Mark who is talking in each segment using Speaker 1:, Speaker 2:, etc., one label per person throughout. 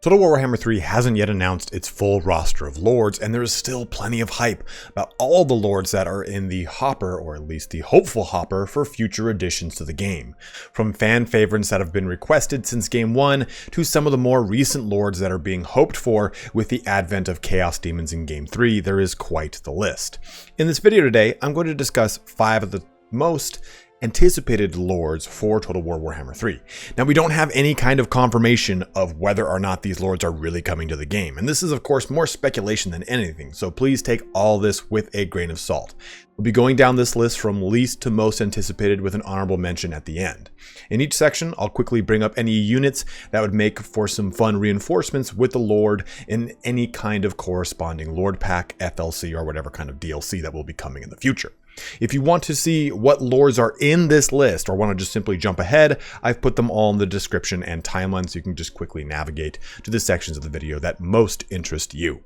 Speaker 1: Total War Warhammer 3 hasn't yet announced its full roster of lords, and there is still plenty of hype about all the lords that are in the hopper, or at least the hopeful hopper, for future additions to the game. From fan favorites that have been requested since Game 1, to some of the more recent lords that are being hoped for with the advent of Chaos Demons in Game 3, there is quite the list. In this video today, I'm going to discuss 5 of the most anticipated lords for Total War Warhammer 3. Now, we don't have any kind of confirmation of whether or not these lords are really coming to the game, and this is of course more speculation than anything, so please take all this with a grain of salt. We'll be going down this list from least to most anticipated with an honorable mention at the end. In each section, I'll quickly bring up any units that would make for some fun reinforcements with the lord in any kind of corresponding lord pack, FLC, or whatever kind of DLC that will be coming in the future. If you want to see what lords are in this list or want to just simply jump ahead, I've put them all in the description and timeline so you can just quickly navigate to the sections of the video that most interest you.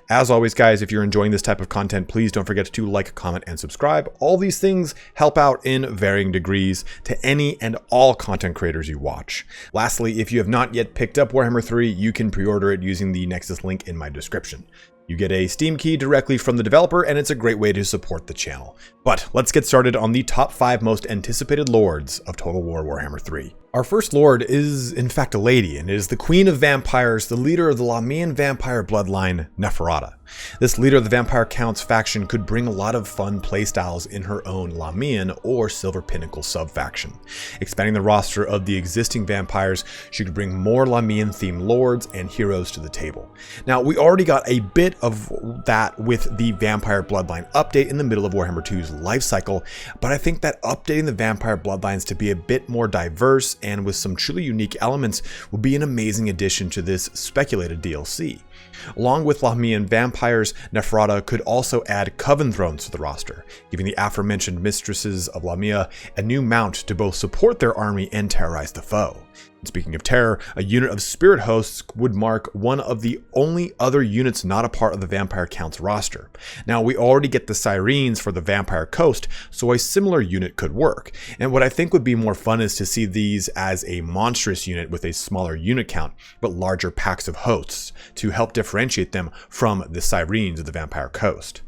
Speaker 1: As always, guys, if you're enjoying this type of content, please don't forget to like, comment, and subscribe. All these things help out in varying degrees to any and all content creators you watch. Lastly, if you have not yet picked up Warhammer 3, you can pre-order it using the Nexus link in my description. You get a Steam key directly from the developer, and it's a great way to support the channel. But let's get started on the top 5 most anticipated lords of Total War Warhammer 3. Our first lord is in fact a lady, and it is the Queen of Vampires, the leader of the Lamian vampire bloodline, Neferata. This leader of the Vampire Counts faction could bring a lot of fun playstyles in her own Lamian or Silver Pinnacle sub-faction. Expanding the roster of the existing vampires, she could bring more Lamian-themed lords and heroes to the table. Now, we already got a bit of that with the Vampire Bloodline update in the middle of Warhammer 2's life cycle, but I think that updating the Vampire Bloodlines to be a bit more diverse and with some truly unique elements will be an amazing addition to this speculated DLC. Along with Lamian vampires, Neferata could also add Coven Thrones to the roster, giving the aforementioned mistresses of Lamia a new mount to both support their army and terrorize the foe. And speaking of terror, a unit of spirit hosts would mark one of the only other units not a part of the Vampire Counts roster. Now, we already get the Sirens for the Vampire Coast, so a similar unit could work. And what I think would be more fun is to see these as a monstrous unit with a smaller unit count, but larger packs of hosts to help differentiate them from the Sirens of the Vampire Coast.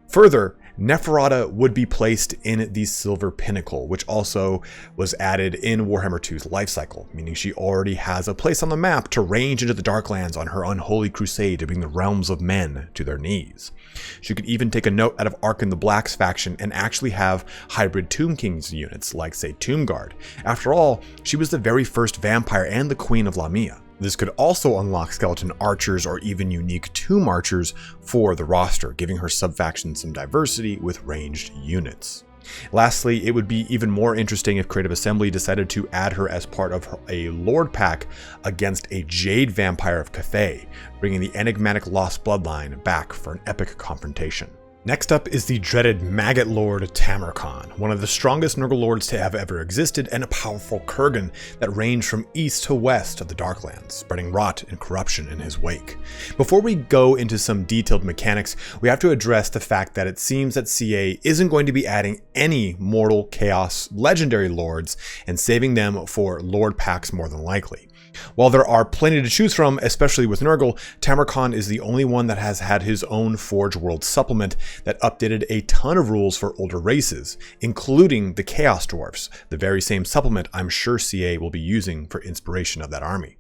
Speaker 1: Further, Neferata would be placed in the Silver Pinnacle, which also was added in Warhammer 2's lifecycle, meaning she already has a place on the map to range into the Darklands on her unholy crusade to bring the realms of men to their knees. She could even take a note out of Arkan the Black's faction and actually have hybrid Tomb Kings units like, say, Tomb Guard. After all, she was the very first vampire and the Queen of Lamia. This could also unlock skeleton archers or even unique tomb archers for the roster, giving her sub-faction some diversity with ranged units. Lastly, it would be even more interesting if Creative Assembly decided to add her as part of a Lord pack against a Jade Vampire of Cathay, bringing the enigmatic Lost Bloodline back for an epic confrontation. Next up is the dreaded Maggot Lord Tamurkhan, one of the strongest Nurgle lords to have ever existed, and a powerful Kurgan that ranged from east to west of the Darklands, spreading rot and corruption in his wake. Before we go into some detailed mechanics, we have to address the fact that it seems that CA isn't going to be adding any Mortal Chaos legendary lords and saving them for lord packs more than likely. While there are plenty to choose from, especially with Nurgle, Tamurkhan is the only one that has had his own Forge World supplement that updated a ton of rules for older races, including the Chaos Dwarfs, the very same supplement I'm sure CA will be using for inspiration of that army.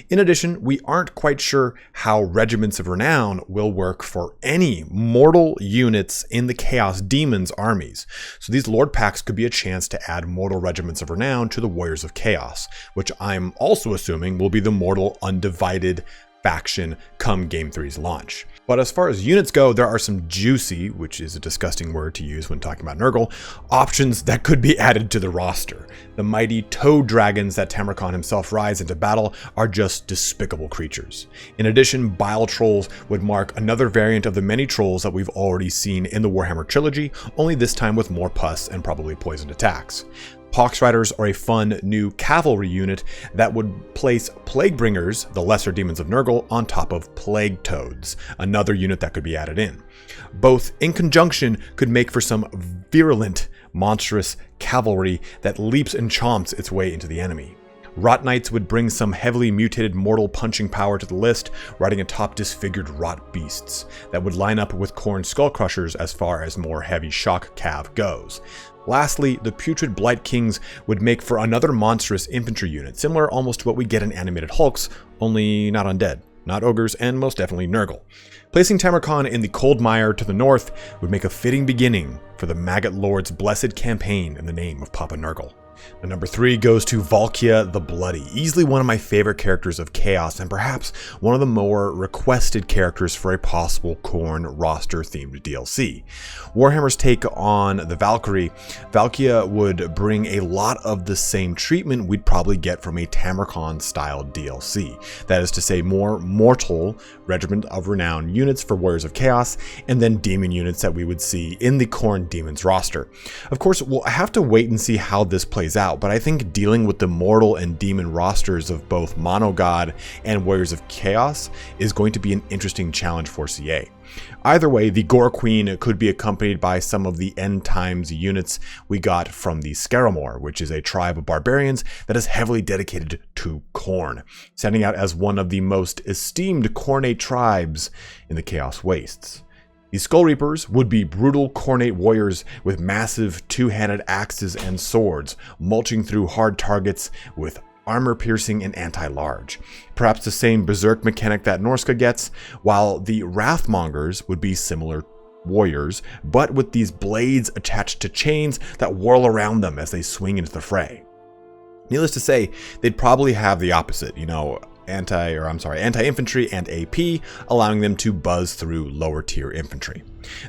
Speaker 1: In addition, we aren't quite sure how Regiments of Renown will work for any mortal units in the Chaos Demons armies, so these Lord packs could be a chance to add mortal Regiments of Renown to the Warriors of Chaos, which I'm also assuming will be the mortal undivided faction come Game 3's launch. But as far as units go, there are some juicy, which is a disgusting word to use when talking about Nurgle, options that could be added to the roster. The mighty toad dragons that Tamurkhan himself rides into battle are just despicable creatures. In addition, bile trolls would mark another variant of the many trolls that we've already seen in the Warhammer trilogy, only this time with more pus and probably poisoned attacks. Pox Riders are a fun new cavalry unit that would place Plaguebringers, the lesser demons of Nurgle, on top of Plague Toads, another unit that could be added in. Both in conjunction could make for some virulent, monstrous cavalry that leaps and chomps its way into the enemy. Rot Knights would bring some heavily mutated mortal punching power to the list, riding atop disfigured rot beasts that would line up with Khorne Skullcrushers as far as more heavy shock cav goes. Lastly, the Putrid Blight Kings would make for another monstrous infantry unit, similar almost to what we get in animated Hulks, only not undead, not ogres, and most definitely Nurgle. Placing Tamurkhan in the Cold Mire to the north would make a fitting beginning for the Maggot Lord's blessed campaign in the name of Papa Nurgle. The number 3 goes to Valkia the Bloody, easily one of my favorite characters of Chaos and perhaps one of the more requested characters for a possible Khorne roster themed DLC. Warhammer's take on the Valkyrie, Valkia would bring a lot of the same treatment we'd probably get from a Tamurkhan style DLC. That is to say, more mortal Regiment of Renown units for Warriors of Chaos, and then demon units that we would see in the Khorne Demons roster. Of course, we'll have to wait and see how this plays out, but I think dealing with the mortal and demon rosters of both Mono God and Warriors of Chaos is going to be an interesting challenge for CA. Either way, the Gore Queen could be accompanied by some of the end times units we got from the Scaramore, which is a tribe of barbarians that is heavily dedicated to Khorne, standing out as one of the most esteemed Khornate tribes in the Chaos Wastes. The Skull Reapers would be brutal Khornate warriors with massive two-handed axes and swords, mulching through hard targets with armor-piercing and anti-large. Perhaps the same berserk mechanic that Norska gets, while the Wrathmongers would be similar warriors, but with these blades attached to chains that whirl around them as they swing into the fray. Needless to say, they'd probably have the opposite, anti-infantry and AP, allowing them to buzz through lower tier infantry.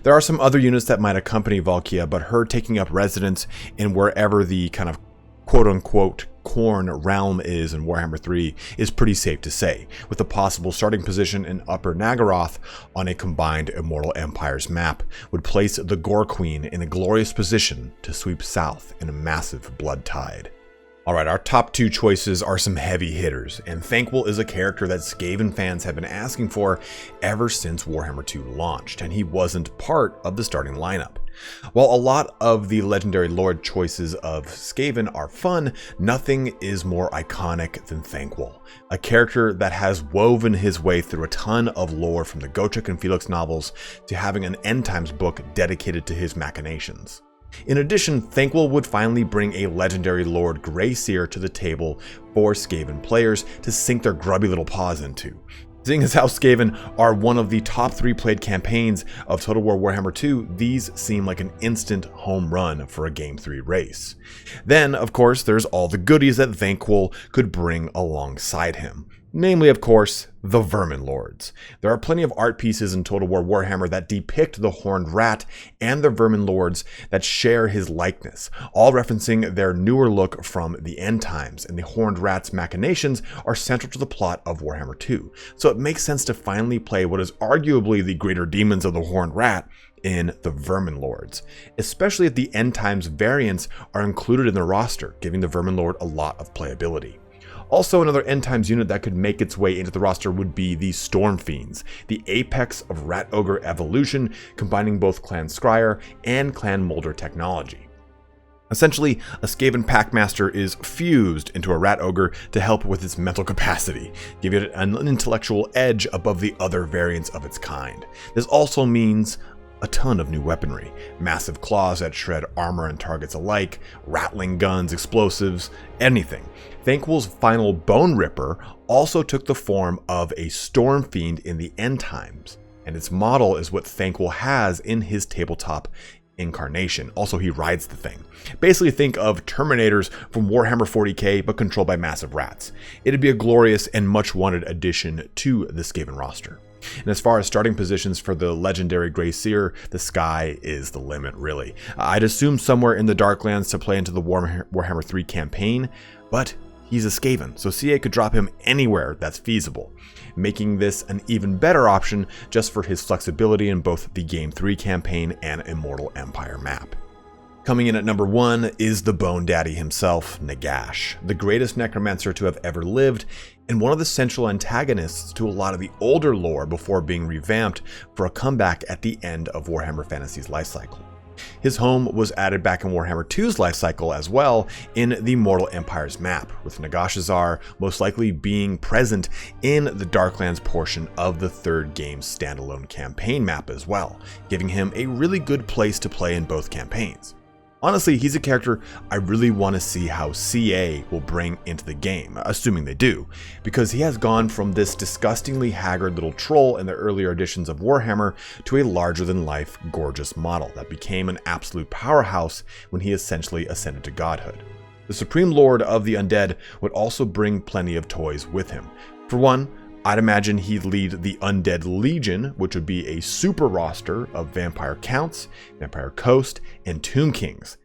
Speaker 1: There are some other units that might accompany Valkia, but her taking up residence in wherever the kind of quote-unquote Khorne realm is in Warhammer 3 is pretty safe to say, with a possible starting position in Upper Nagaroth on a combined Immortal Empires map would place the Gore Queen in a glorious position to sweep south in a massive blood tide. Alright, our top 2 choices are some heavy hitters, and Thanquol is a character that Skaven fans have been asking for ever since Warhammer 2 launched, and he wasn't part of the starting lineup. While a lot of the legendary lord choices of Skaven are fun, nothing is more iconic than Thanquol, a character that has woven his way through a ton of lore from the Gotrek and Felix novels to having an End Times book dedicated to his machinations. In addition, Thanquol would finally bring a legendary Lord Grey Seer to the table for Skaven players to sink their grubby little paws into. Seeing as how Skaven are one of the top 3 played campaigns of Total War Warhammer 2, these seem like an instant home run for a Game 3 race. Then, of course, there's all the goodies that Thanquol could bring alongside him. Namely, of course, the Vermin Lords. There are plenty of art pieces in Total War Warhammer that depict the Horned Rat and the Vermin Lords that share his likeness, all referencing their newer look from the End Times, and the Horned Rat's machinations are central to the plot of Warhammer 2. So it makes sense to finally play what is arguably the greater demons of the Horned Rat in the Vermin Lords, especially if the End Times variants are included in the roster, giving the Vermin Lord a lot of playability. Also, another End Times unit that could make its way into the roster would be the Storm Fiends, the apex of Rat Ogre evolution, combining both Clan Scryer and Clan Molder technology. Essentially, a Skaven Packmaster is fused into a Rat Ogre to help with its mental capacity, giving it an intellectual edge above the other variants of its kind. This also means a ton of new weaponry, massive claws that shred armor and targets alike, rattling guns, explosives, anything. Thanquol's final Bone Ripper also took the form of a Storm Fiend in the End Times, and its model is what Thanquol has in his tabletop incarnation. Also, he rides the thing. Basically think of Terminators from Warhammer 40k, but controlled by massive rats. It'd be a glorious and much wanted addition to the Skaven roster. And as far as starting positions for the legendary Grey Seer, the sky is the limit, really. I'd assume somewhere in the Darklands to play into the Warhammer 3 campaign, but he's a Skaven, so CA could drop him anywhere that's feasible, making this an even better option just for his flexibility in both the Game 3 campaign and Immortal Empire map. Coming in at number 1 is the Bone Daddy himself, Nagash, the greatest necromancer to have ever lived, and one of the central antagonists to a lot of the older lore before being revamped for a comeback at the end of Warhammer Fantasy's lifecycle. His home was added back in Warhammer 2's lifecycle as well in the Mortal Empires map, with Nagash most likely being present in the Darklands portion of the third game's standalone campaign map as well, giving him a really good place to play in both campaigns. Honestly, he's a character I really want to see how CA will bring into the game, assuming they do, because he has gone from this disgustingly haggard little troll in the earlier editions of Warhammer to a larger-than-life, gorgeous model that became an absolute powerhouse when he essentially ascended to godhood. The Supreme Lord of the Undead would also bring plenty of toys with him. For one, I'd imagine he'd lead the Undead Legion, which would be a super roster of Vampire Counts, Vampire Coast, and Tomb Kings.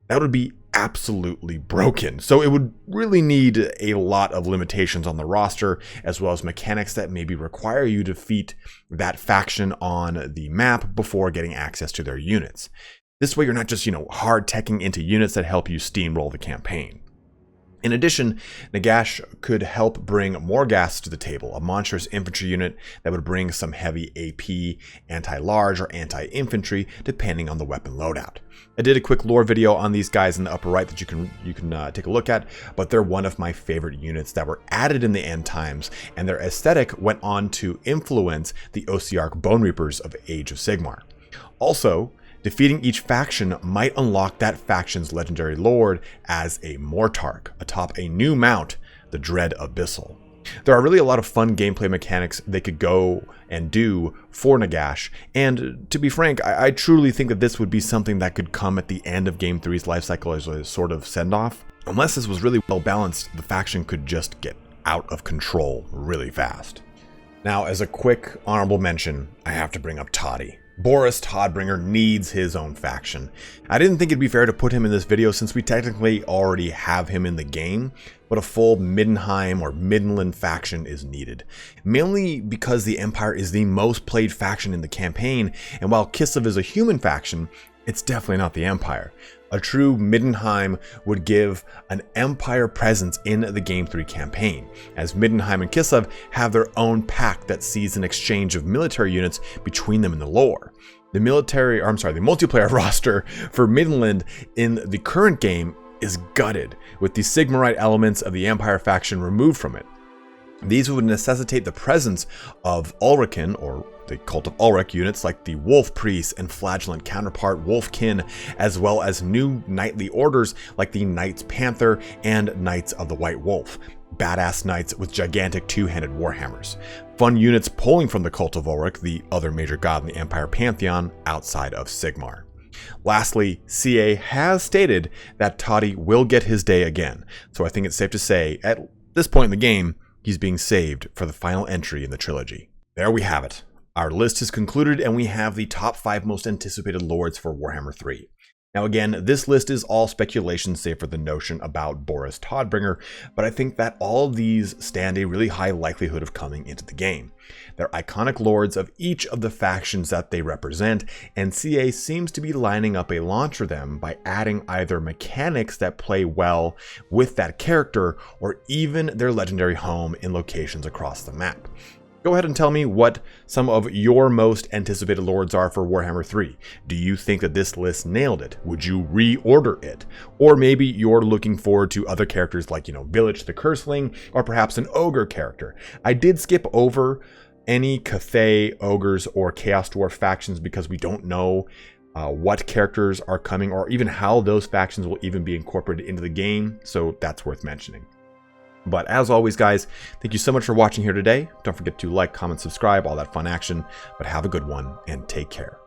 Speaker 1: That would be absolutely broken, so it would really need a lot of limitations on the roster, as well as mechanics that maybe require you to defeat that faction on the map before getting access to their units. This way you're not just, hard teching into units that help you steamroll the campaign. In addition, Nagash could help bring more gas to the table, a monstrous infantry unit that would bring some heavy AP, anti-large, or anti-infantry, depending on the weapon loadout. I did a quick lore video on these guys in the upper right that you can take a look at, but they're one of my favorite units that were added in the end times, and their aesthetic went on to influence the Ossiarch Bone Reapers of Age of Sigmar. Also, defeating each faction might unlock that faction's legendary lord as a Mortarch, atop a new mount, the Dread Abyssal. There are really a lot of fun gameplay mechanics they could go and do for Nagash, and to be frank, I truly think that this would be something that could come at the end of Game 3's lifecycle as a sort of send-off. Unless this was really well balanced, the faction could just get out of control really fast. Now, as a quick honorable mention, I have to bring up Toddy. Boris Todbringer needs his own faction. I didn't think it'd be fair to put him in this video since we technically already have him in the game, but a full Middenheim or Middenland faction is needed. Mainly because the Empire is the most played faction in the campaign, and while Kislev is a human faction, it's definitely not the Empire. A true Middenheim would give an Empire presence in the Game 3 campaign, as Middenheim and Kislev have their own pact that sees an exchange of military units between them in the lore. The multiplayer roster for Middenland in the current game is gutted, with the Sigmarite elements of the Empire faction removed from it. These would necessitate the presence of Ulrican, or the Cult of Ulrich units like the Wolf Priest and flagellant counterpart Wolfkin, as well as new knightly orders like the Knights Panther and Knights of the White Wolf, badass knights with gigantic two-handed warhammers. Fun units pulling from the Cult of Ulrich, the other major god in the Empire pantheon outside of Sigmar. Lastly, CA has stated that Toddy will get his day again, so I think it's safe to say, at this point in the game, he's being saved for the final entry in the trilogy. There we have it. Our list is concluded, and we have the top 5 most anticipated lords for Warhammer 3. Now again, this list is all speculation save for the notion about Boris Todbringer, but I think that all of these stand a really high likelihood of coming into the game. They're iconic lords of each of the factions that they represent, and CA seems to be lining up a launch for them by adding either mechanics that play well with that character, or even their legendary home in locations across the map. Go ahead and tell me what some of your most anticipated lords are for Warhammer 3. Do you think that this list nailed it? Would you reorder it? Or maybe you're looking forward to other characters like, Village the Curseling, or perhaps an Ogre character. I did skip over any Cathay, Ogres, or Chaos Dwarf factions because we don't know what characters are coming, or even how those factions will even be incorporated into the game, so that's worth mentioning. But as always, guys, thank you so much for watching here today. Don't forget to like, comment, subscribe, all that fun action. But have a good one and take care.